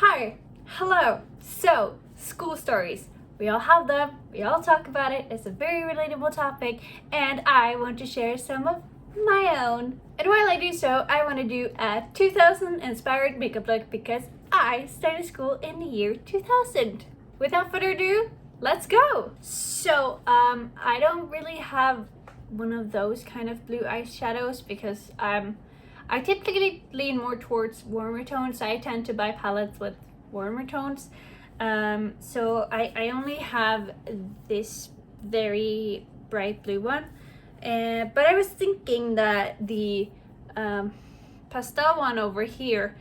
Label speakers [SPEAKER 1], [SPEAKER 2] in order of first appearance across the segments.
[SPEAKER 1] Hi, hello. So, school stories. We all have them, we all talk about it. It's a very relatable topic, and I want to share some of my own. And while I do so, I want to do a 2000 inspired makeup look because I started school in the year 2000. Without further ado, let's go. So, I don't really have one of those kind of blue eyeshadows because I typically lean more towards warmer tones. I tend to buy palettes with warmer tones. So I only have this very bright blue one. But I was thinking that the pastel one over here,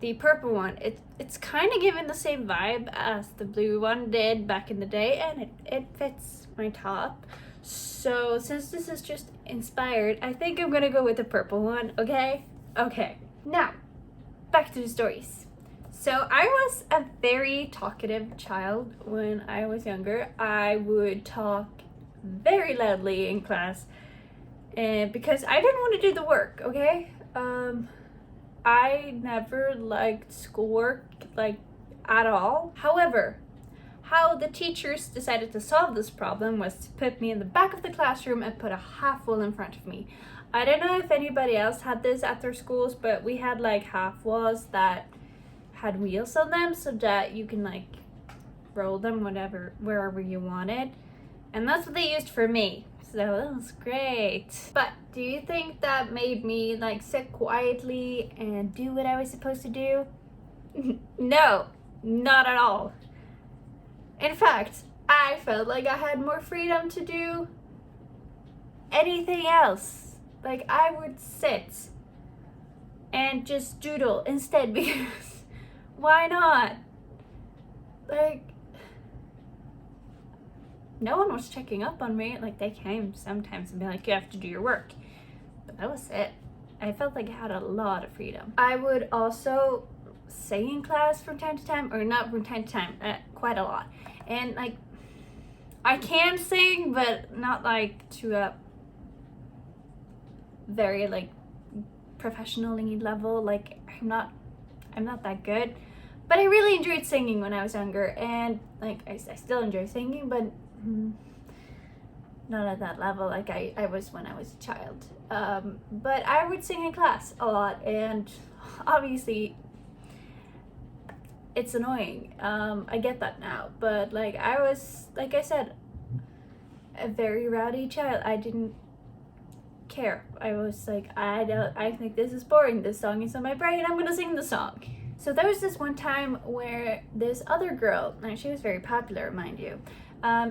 [SPEAKER 1] the purple one, it's kind of giving the same vibe as the blue one did back in the day, and it fits my top. So since this is just inspired, I think I'm gonna go with the purple one, okay? Okay, now back to the stories. So I was a very talkative child when I was younger. I would talk very loudly in class because I didn't want to do the work, okay? I never liked schoolwork, like, at all. However, how the teachers decided to solve this problem was to put me in the back of the classroom and put a half wall in front of me. I don't know if anybody else had this at their schools, but we had like half walls that had wheels on them so that you can like roll them wherever you wanted. And that's what they used for me. So that was great. But do you think that made me like sit quietly and do what I was supposed to do? No, not at all. In fact, I felt like I had more freedom to do anything else. Like, I would sit and just doodle instead because why not? Like, no one was checking up on me. Like, they came sometimes and be like, you have to do your work. But that was it. I felt like I had a lot of freedom. I would also sing in class from time to time, or not from time to time, quite a lot. And like, I can sing, but not like to a very like professionally level. Like, I'm not that good, but I really enjoyed singing when I was younger, and like I still enjoy singing, but not at that level like I was when I was a child. But I would sing in class a lot, and obviously it's annoying. I get that now, but like I was, like I said, a very rowdy child. I didn't care. I was like, I think this is boring. This song is on my brain. I'm gonna sing the song. So there was this one time where this other girl, and she was very popular, mind you,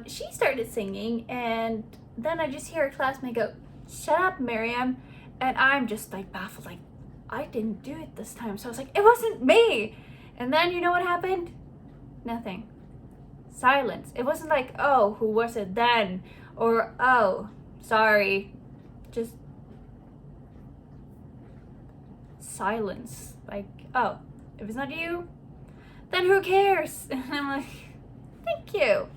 [SPEAKER 1] she started singing, and then I just hear a classmate go, "Shut up, Miriam," and I'm just like baffled, like I didn't do it this time. So I was like, it wasn't me. And then you know what happened? Nothing. Silence. It wasn't like, oh, who was it then? Or, oh, sorry. Just silence. Like, oh, if it's not you, then who cares? And I'm like, thank you.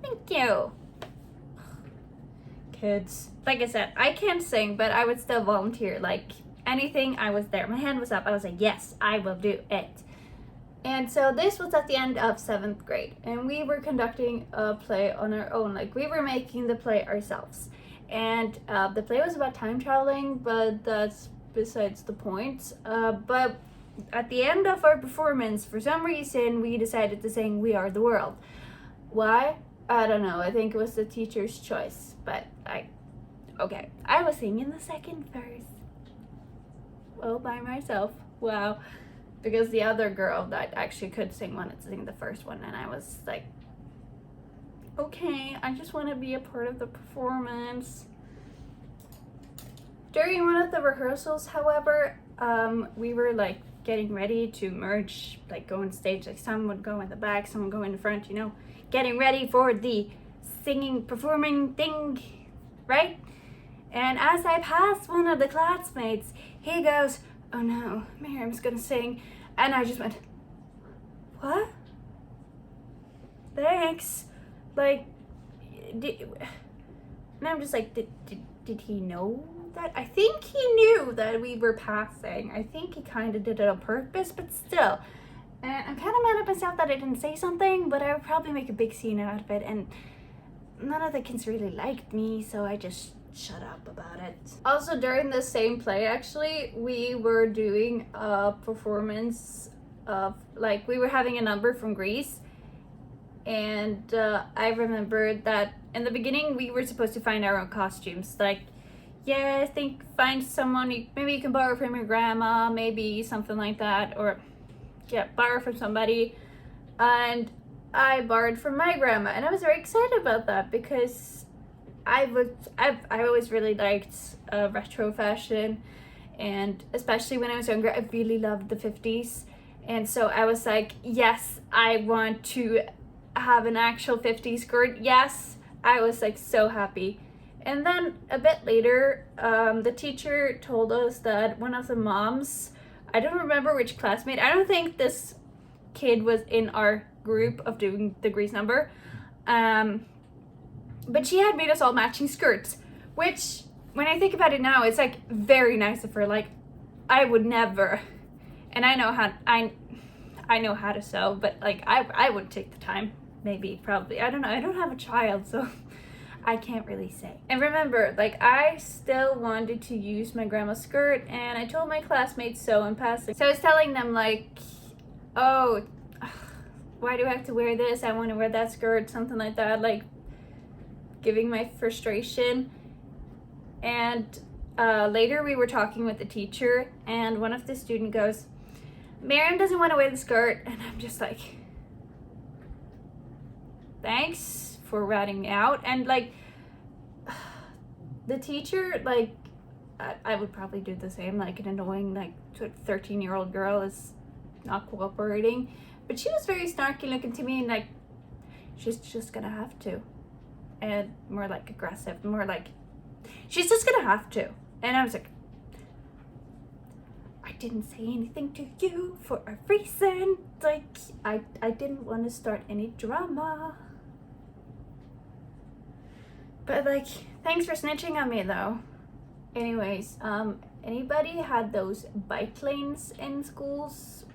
[SPEAKER 1] Thank you. Kids. Like I said, I can't sing, but I would still volunteer. Like, anything, I was there. My hand was up. I was like, yes, I will do it. And so this was at the end of 7th grade, and we were conducting a play on our own. Like, we were making the play ourselves. And the play was about time traveling, but that's besides the point. But at the end of our performance, for some reason, we decided to sing "We Are the World." Why? I don't know. I think it was the teacher's choice. But okay. I was singing the second verse. All by myself. Wow. Because the other girl that actually could sing wanted to sing the first one, and I was like, okay, I just want to be a part of the performance. During one of the rehearsals, however, we were like getting ready to merge, like go on stage. Like, some would go in the back, some would go in the front, you know, getting ready for the singing, performing thing, right? And as I passed one of the classmates, he goes, "Oh no, Miriam's gonna sing." And I just went, what? Thanks. Like, and I'm just like, did he know that? I think he knew that we were passing. I think he kind of did it on purpose, but still, And I'm kind of mad at myself that I didn't say something, but I would probably make a big scene out of it, and none of the kids really liked me, so I just shut up about it. Also, during the same play, actually, we were doing a performance of, like, we were having a number from Greece, and I remembered that in the beginning we were supposed to find our own costumes. Like, yeah, I think find someone, maybe you can borrow from your grandma, maybe something like that, or yeah, borrow from somebody. And I borrowed from my grandma, and I was very excited about that because I always really liked retro fashion, and especially when I was younger, I really loved the 50s. And so I was like, yes, I want to have an actual 50s skirt. Yes, I was like so happy. And then a bit later, the teacher told us that one of the moms, I don't remember which classmate, I don't think this kid was in our group of doing the Grease number, but she had made us all matching skirts, which when I think about it now, it's like very nice of her. Like, I would never, and I know how to sew, but like I would take the time, maybe, probably, I don't know, I don't have a child, so I can't really say. And remember, like, I still wanted to use my grandma's skirt, and I told my classmates so in passing. So I was telling them, like, oh, why do I have to wear this? I want to wear that skirt, something like that, like giving my frustration. And later we were talking with the teacher, and one of the students goes, Miriam doesn't want to wear the skirt. And I'm just like, thanks for ratting me out. And like, the teacher, like, I would probably do the same, like an annoying, like, 13-year-old girl is not cooperating, but she was very snarky looking to me, and like, she's just gonna have to, and more like aggressive, more like, she's just gonna have to. And I was like, I didn't say anything to you for a reason. Like, I didn't want to start any drama. But like, thanks for snitching on me though. Anyways, anybody had those bike lanes in schools?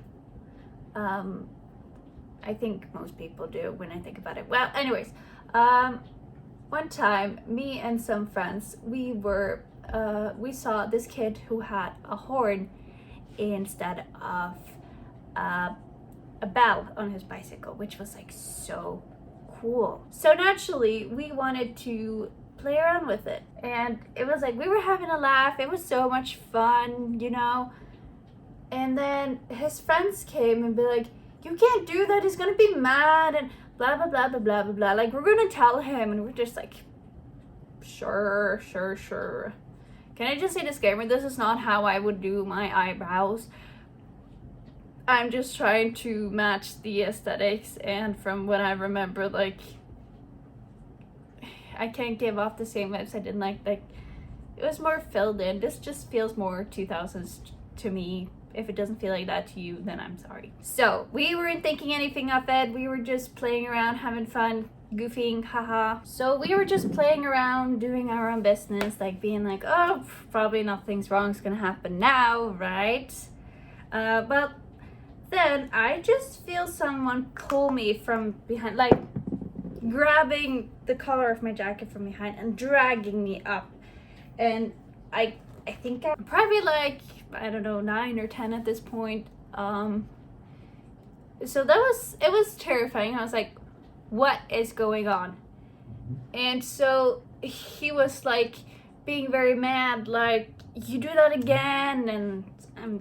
[SPEAKER 1] I think most people do when I think about it. Well, anyways, one time, me and some friends, we saw this kid who had a horn instead of a bell on his bicycle, which was like so cool. So naturally, we wanted to play around with it, and it was like we were having a laugh. It was so much fun, you know. And then his friends came and be like, you can't do that, he's gonna be mad, and blah blah blah blah blah blah blah. Like, we're gonna tell him. And we're just like, sure. Can I just say disclaimer, this is not how I would do my eyebrows. I'm just trying to match the aesthetics, and from what I remember, like, I can't give off the same vibes I did. Like it was more filled in. This just feels more 2000s to me. If it doesn't feel like that to you, then I'm sorry. So we weren't thinking anything of it. We were just playing around, having fun, goofing, haha. So we were just playing around, doing our own business, like being like, oh, probably nothing's wrong's gonna happen now, right? But then I just feel someone pull me from behind, like grabbing the collar of my jacket from behind and dragging me up. And I think I'm probably like, I don't know, 9 or 10 at this point. So it was terrifying. I was like, what is going on? And so he was like being very mad, like, you do that again, and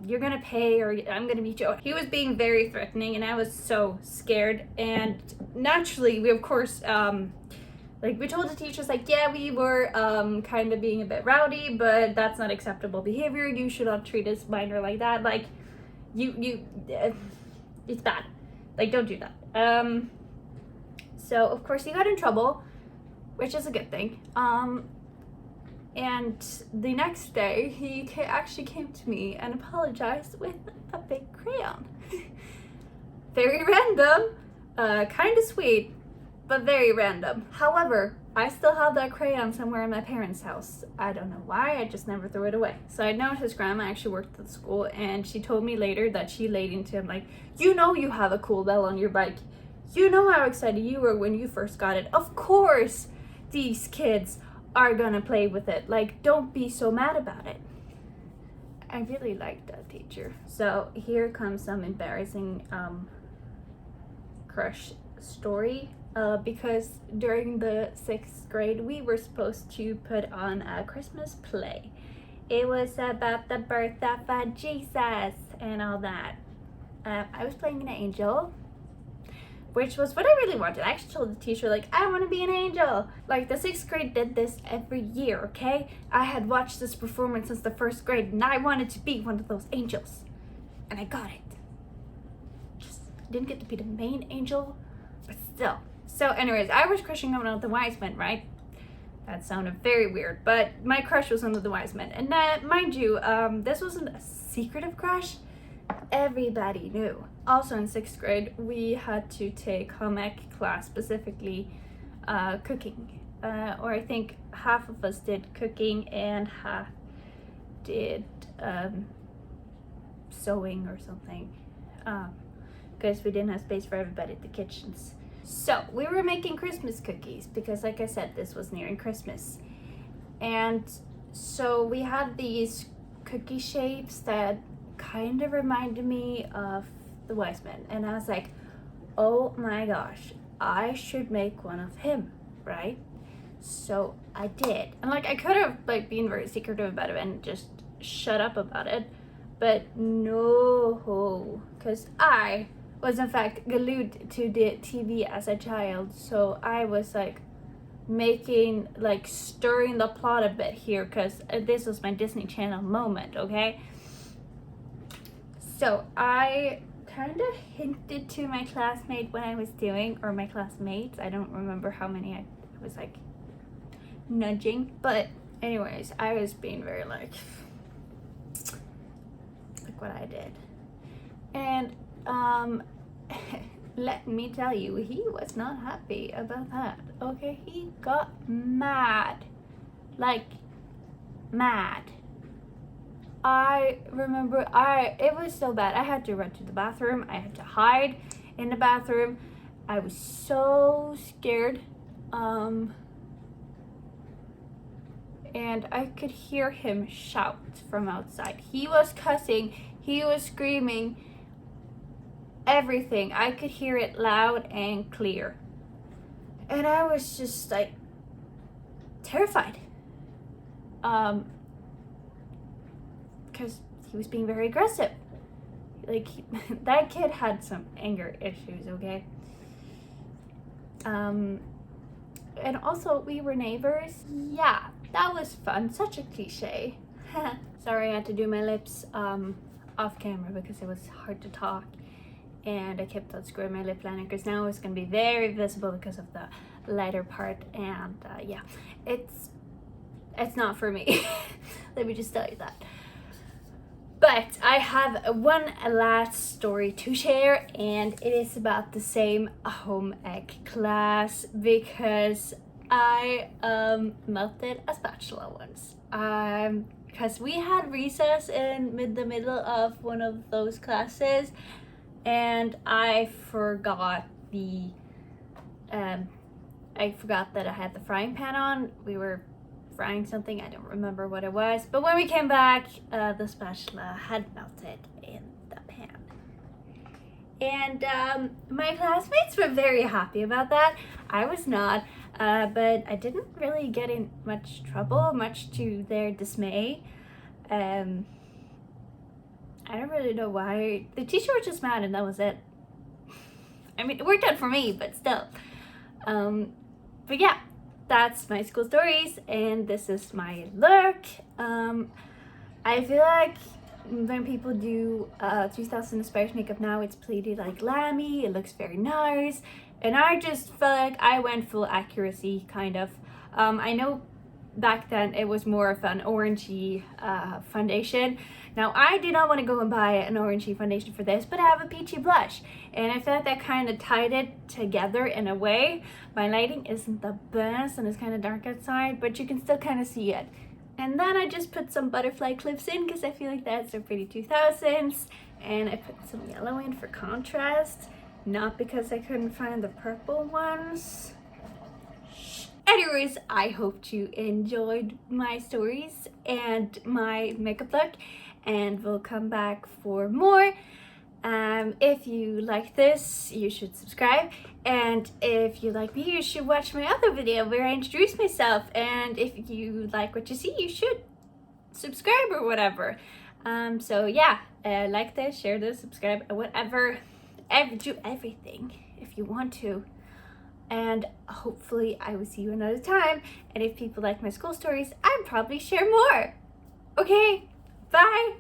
[SPEAKER 1] you're gonna pay, or I'm gonna beat you. He was being very threatening, and I was so scared. And naturally, we of course, like, we told the teachers, like, yeah, we were kind of being a bit rowdy, but that's not acceptable behavior. You should not treat us minor like that. Like, it's bad. Like, don't do that. So of course he got in trouble, which is a good thing. And the next day, he actually came to me and apologized with a big crayon. Very random, kind of sweet, but very random. However, I still have that crayon somewhere in my parents' house. I don't know why, I just never threw it away. Side note, his grandma actually worked at the school, and she told me later that she laid into him like, you know you have a cool bell on your bike. You know how excited you were when you first got it. Of course these kids are gonna play with it. Like, don't be so mad about it. I really liked that teacher. So here comes some embarrassing crush story. Because during the 6th grade, we were supposed to put on a Christmas play. It was about the birth of Jesus and all that. I was playing an angel, which was what I really wanted. I actually told the teacher, like, I want to be an angel. Like, the 6th grade did this every year, okay? I had watched this performance since the 1st grade, and I wanted to be one of those angels. And I got it. Just didn't get to be the main angel, but still. So anyways, I was crushing on one of the wise men, right? That sounded very weird, but my crush was one of the wise men. And mind you, this wasn't a secretive crush. Everybody knew. Also in 6th grade, we had to take home ec class, specifically cooking. Or I think half of us did cooking and half did sewing or something. Because we didn't have space for everybody at the kitchens. So we were making Christmas cookies because, like I said, this was nearing Christmas. And so we had these cookie shapes that kind of reminded me of the wise men. And I was like, oh my gosh, I should make one of him, right? So I did. And like, I could have like been very secretive about it and just shut up about it. But no, because I was in fact glued to the TV as a child, so I was like stirring the plot a bit here, because this was my Disney Channel moment, okay? So I kind of hinted to my classmate when I was doing, or my classmates, I don't remember how many I was like nudging, but anyways, I was being very like what I did. And let me tell you, he was not happy about that, okay? He got mad, like mad. I remember it was so bad. I had to run to the bathroom. I had to hide in the bathroom. I was so scared. And I could hear him shout from outside. He was cussing, he was screaming, everything. I could hear it loud and clear. And I was just like terrified. Because he was being very aggressive. Like, that kid had some anger issues, okay? And also, we were neighbors. Yeah, that was fun. Such a cliche. Sorry, I had to do my lips off camera because it was hard to talk. And I kept on screwing my lip liner because now it's going to be very visible because of the lighter part. And yeah, it's not for me. Let me just tell you that. But I have one last story to share, and it is about the same home ec class because I melted a spatula once. Because we had recess in the middle of one of those classes, and I forgot that I had the frying pan on. We were frying something, I don't remember what it was, but when we came back, the spatula had melted in the pan. And my classmates were very happy about that. I was not, but I didn't really get in much trouble, much to their dismay. I don't really know why. The teacher was just mad and that was it. I mean, it worked out for me, but still. But yeah, that's my school stories, and this is my look. I feel like when people do 2000 inspired makeup now, it's pretty like glammy, it looks very nice, and I just felt like I went full accuracy, kind of. I know back then it was more of an orangey foundation. Now I did not want to go and buy an orangey foundation for this, but I have a peachy blush, and I thought that kind of tied it together in a way. My lighting isn't the best and it's kind of dark outside, but you can still kind of see it. And then I just put some butterfly clips in because I feel like that's so pretty 2000s, and I put some yellow in for contrast, not because I couldn't find the purple ones. Anyways, I hope you enjoyed my stories and my makeup look, and we'll come back for more. If you like this, you should subscribe, and if you like me, you should watch my other video where I introduce myself, and if you like what you see, you should subscribe or whatever. So yeah, like this, share this, subscribe, whatever, do everything if you want to. And hopefully I will see you another time. And if people like my school stories, I'd probably share more. Okay, bye.